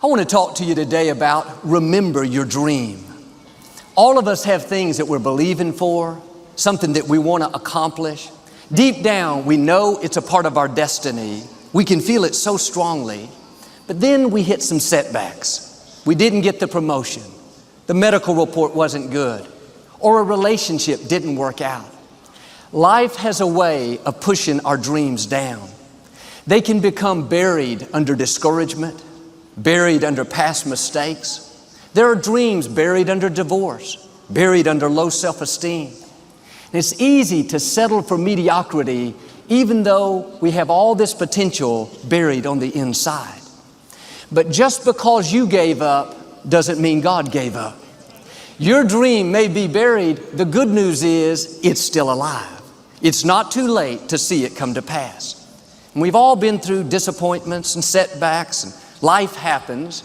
I want to talk to you today about remember your dream. All of us have things that we're believing for, something that we want to accomplish. Deep down, we know it's a part of our destiny. We can feel it so strongly, but then we hit some setbacks. We didn't get the promotion. The medical report wasn't good, or a relationship didn't work out. Life has a way of pushing our dreams down. They can become buried under discouragement, buried under past mistakes. There are dreams buried under divorce, buried under low self-esteem. And it's easy to settle for mediocrity even though we have all this potential buried on the inside. But just because you gave up doesn't mean God gave up. Your dream may be buried. The good news is it's still alive. It's not too late to see it come to pass. And we've all been through disappointments and setbacks, and life happens.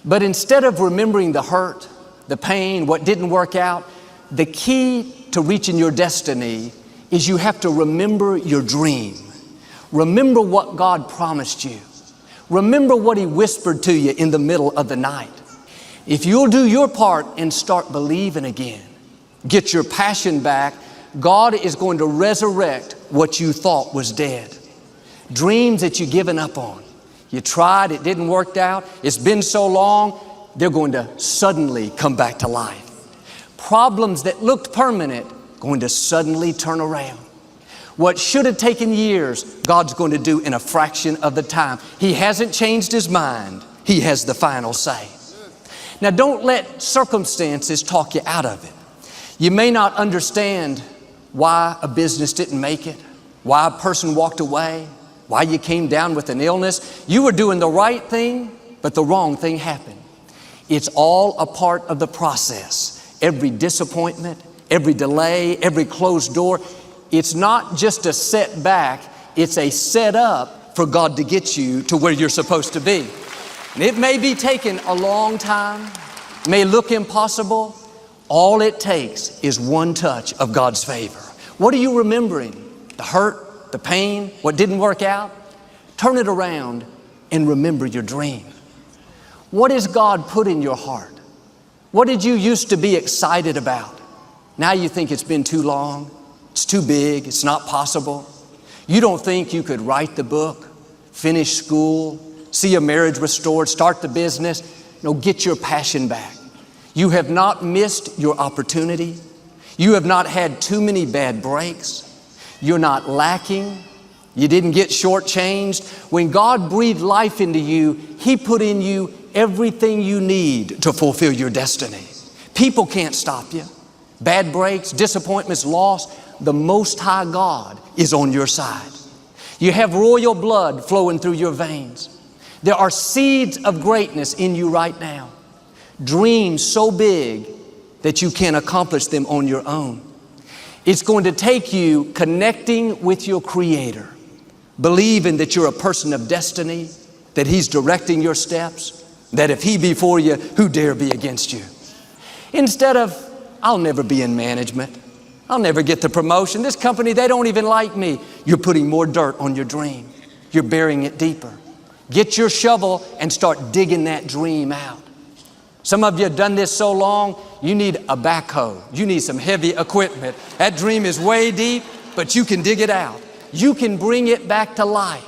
But instead of remembering the hurt, the pain, what didn't work out, the key to reaching your destiny is you have to remember your dream. Remember what God promised you. Remember what He whispered to you in the middle of the night. If you'll do your part and start believing again, get your passion back, God is going to resurrect what you thought was dead. Dreams that you've given up on. You tried, it didn't work out, it's been so long, they're going to suddenly come back to life. Problems that looked permanent, going to suddenly turn around. What should have taken years, God's going to do in a fraction of the time. He hasn't changed His mind. He has the final say. Now, don't let circumstances talk you out of it. You may not understand why a business didn't make it, why a person walked away, why you came down with an illness. You were doing the right thing, but the wrong thing happened. It's all a part of the process. Every disappointment, every delay, every closed door, it's not just a setback, it's a setup for God to get you to where you're supposed to be. And it may be taking a long time, may look impossible. All it takes is one touch of God's favor. What are you remembering? The hurt? The pain, what didn't work out? Turn it around and remember your dream. What has God put in your heart? What did you used to be excited about? Now you think it's been too long, it's too big, it's not possible. You don't think you could write the book, finish school, see a marriage restored, start the business. No, get your passion back. You have not missed your opportunity. You have not had too many bad breaks. You're not lacking. You didn't get shortchanged. When God breathed life into you, He put in you everything you need to fulfill your destiny. People can't stop you. Bad breaks, disappointments, loss. The Most High God is on your side. You have royal blood flowing through your veins. There are seeds of greatness in you right now. Dreams so big that you can't accomplish them on your own. It's going to take you connecting with your Creator, believing that you're a person of destiny, that He's directing your steps, that if He be for you, who dare be against you? Instead of, I'll never be in management. I'll never get the promotion. This company, they don't even like me. You're putting more dirt on your dream. You're burying it deeper. Get your shovel and start digging that dream out. Some of you have done this so long, you need a backhoe. You need some heavy equipment. That dream is way deep, but you can dig it out. You can bring it back to life.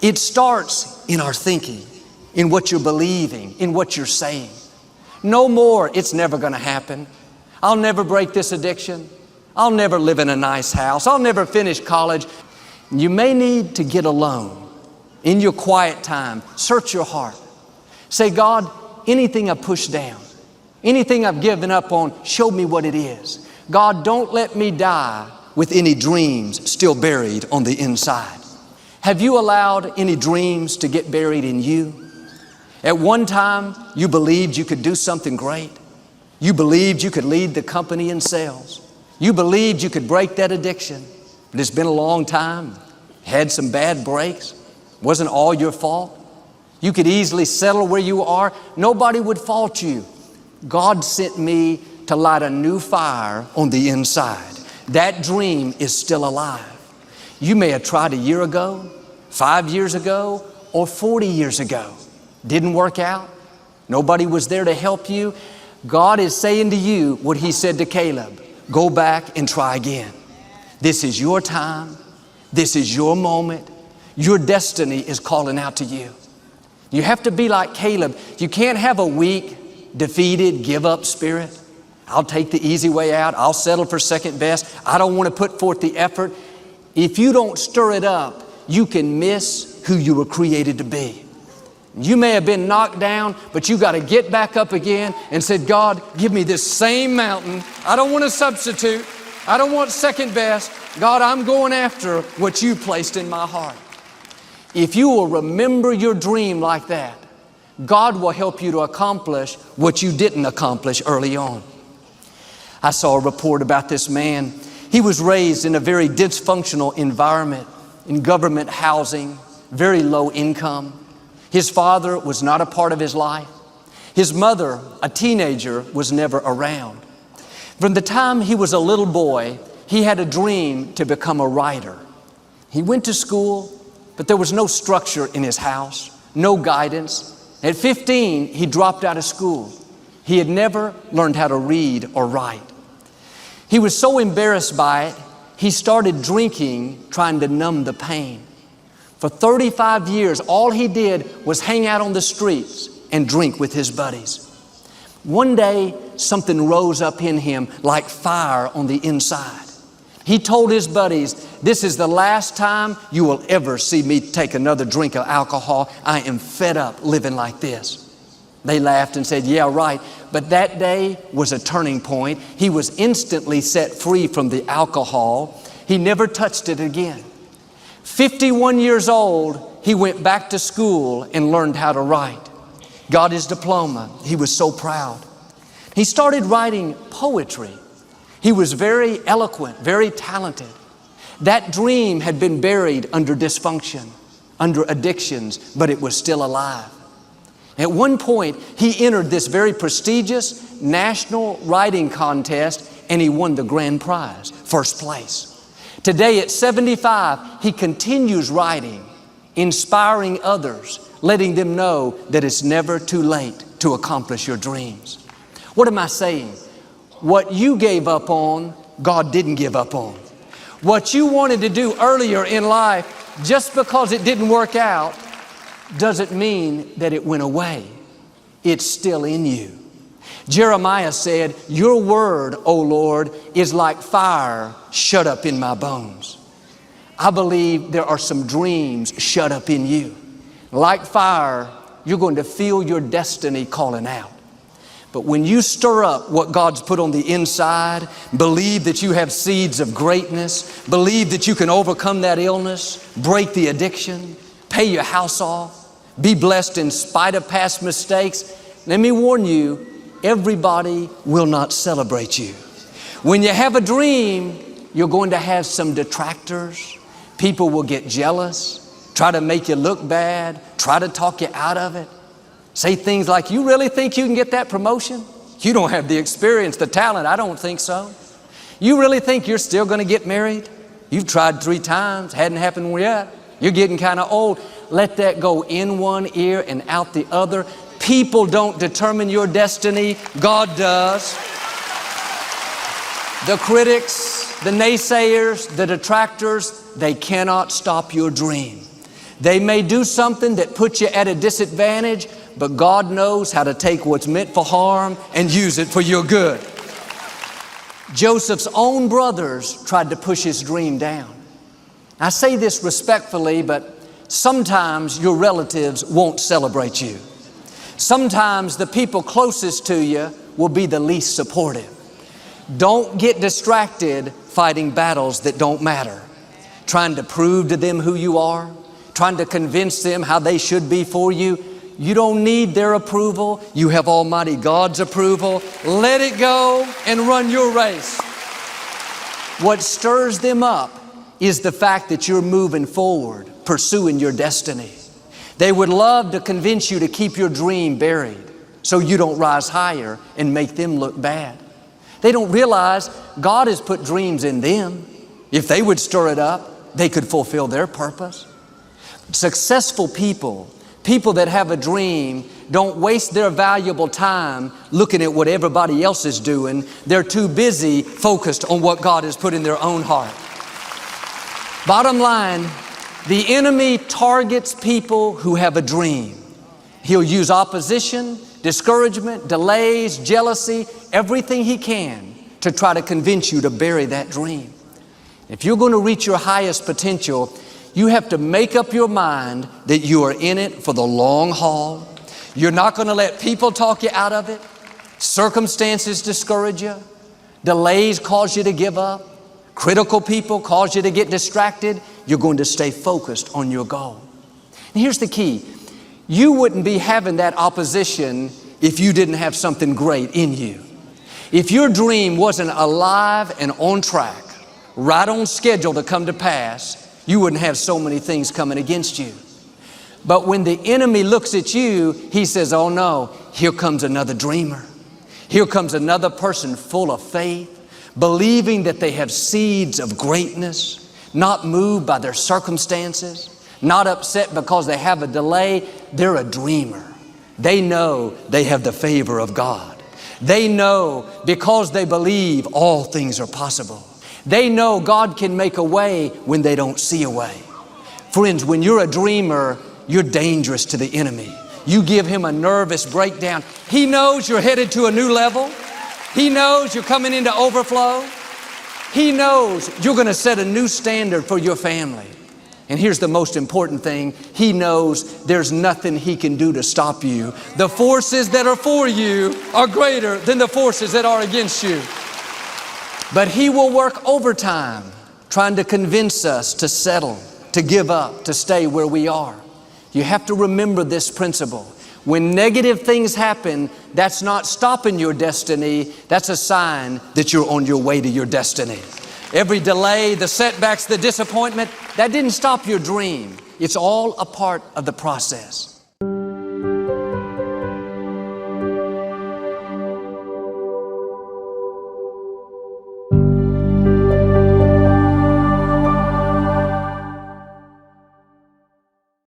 It starts in our thinking, in what you're believing, in what you're saying. No more, it's never going to happen. I'll never break this addiction. I'll never live in a nice house. I'll never finish college. You may need to get alone in your quiet time. Search your heart. Say, God, anything I've pushed down, anything I've given up on, show me what it is. God, don't let me die with any dreams still buried on the inside. Have you allowed any dreams to get buried in you? At one time, you believed you could do something great. You believed you could lead the company in sales. You believed you could break that addiction. But it's been a long time. Had some bad breaks. Wasn't all your fault. You could easily settle where you are. Nobody would fault you. God sent me to light a new fire on the inside. That dream is still alive. You may have tried a year ago, 5 years ago, or 40 years ago. Didn't work out. Nobody was there to help you. God is saying to you what He said to Caleb. Go back and try again. This is your time. This is your moment. Your destiny is calling out to you. You have to be like Caleb. You can't have a weak, defeated, give up spirit. I'll take the easy way out. I'll settle for second best. I don't want to put forth the effort. If you don't stir it up, you can miss who you were created to be. You may have been knocked down, but you got to get back up again and say, God, give me this same mountain. I don't want to substitute. I don't want second best. God, I'm going after what you placed in my heart. If you will remember your dream like that, God will help you to accomplish what you didn't accomplish early on. I saw a report about this man. He was raised in a very dysfunctional environment, in government housing, very low income. His father was not a part of his life. His mother, a teenager, was never around. From the time he was a little boy, he had a dream to become a writer. He went to school, but there was no structure in his house, no guidance. At 15, he dropped out of school. He had never learned how to read or write. He was so embarrassed by it, he started drinking, trying to numb the pain. For 35 years, all he did was hang out on the streets and drink with his buddies. One day, something rose up in him like fire on the inside. He told his buddies, this is the last time you will ever see me take another drink of alcohol. I am fed up living like this. They laughed and said, yeah, right. But that day was a turning point. He was instantly set free from the alcohol. He never touched it again. 51 years old, he went back to school and learned how to write. Got his diploma. He was so proud. He started writing poetry. He was very eloquent, very talented. That dream had been buried under dysfunction, under addictions, but it was still alive. At one point, he entered this very prestigious national writing contest and he won the grand prize, first place. Today at 75, he continues writing, inspiring others, letting them know that it's never too late to accomplish your dreams. What am I saying? What you gave up on, God didn't give up on. What you wanted to do earlier in life, just because it didn't work out, doesn't mean that it went away. It's still in you. Jeremiah said, your word, O Lord, is like fire shut up in my bones. I believe there are some dreams shut up in you. Like fire, you're going to feel your destiny calling out. But when you stir up what God's put on the inside, believe that you have seeds of greatness, believe that you can overcome that illness, break the addiction, pay your house off, be blessed in spite of past mistakes, let me warn you, everybody will not celebrate you. When you have a dream, you're going to have some detractors. People will get jealous, try to make you look bad, try to talk you out of it. Say things like, you really think you can get that promotion? You don't have the experience, the talent. I don't think so. You really think you're still going to get married? You've tried 3 times, hadn't happened yet. You're getting kind of old. Let that go in one ear and out the other. People don't determine your destiny. God does. The critics, the naysayers, the detractors, they cannot stop your dream. They may do something that puts you at a disadvantage, but God knows how to take what's meant for harm and use it for your good. Joseph's own brothers tried to push his dream down. I say this respectfully, but sometimes your relatives won't celebrate you. Sometimes the people closest to you will be the least supportive. Don't get distracted fighting battles that don't matter. Trying to prove to them who you are, trying to convince them how they should be for you. You don't need their approval. You have Almighty God's approval. Let it go and run your race. What stirs them up is the fact that you're moving forward, pursuing your destiny. They would love to convince you to keep your dream buried so you don't rise higher and make them look bad. They don't realize God has put dreams in them. If they would stir it up, they could fulfill their purpose. Successful people People that have a dream don't waste their valuable time looking at what everybody else is doing. They're too busy focused on what God has put in their own heart. Bottom line, the enemy targets people who have a dream. He'll use opposition, discouragement, delays, jealousy, everything he can to try to convince you to bury that dream. If you're going to reach your highest potential, you have to make up your mind that you are in it for the long haul. You're not going to let people talk you out of it. Circumstances discourage you. Delays cause you to give up. Critical people cause you to get distracted. You're going to stay focused on your goal. And here's the key. You wouldn't be having that opposition if you didn't have something great in you. If your dream wasn't alive and on track, right on schedule to come to pass, you wouldn't have so many things coming against you. But when the enemy looks at you, he says, oh no, here comes another dreamer. Here comes another person full of faith, believing that they have seeds of greatness, not moved by their circumstances, not upset because they have a delay. They're a dreamer. They know they have the favor of God. They know because they believe all things are possible. They know God can make a way when they don't see a way. Friends, when you're a dreamer, you're dangerous to the enemy. You give him a nervous breakdown. He knows you're headed to a new level. He knows you're coming into overflow. He knows you're going to set a new standard for your family. And here's the most important thing. He knows there's nothing he can do to stop you. The forces that are for you are greater than the forces that are against you. But he will work overtime trying to convince us to settle, to give up, to stay where we are. You have to remember this principle. When negative things happen, that's not stopping your destiny. That's a sign that you're on your way to your destiny. Every delay, the setbacks, the disappointment, that didn't stop your dream. It's all a part of the process.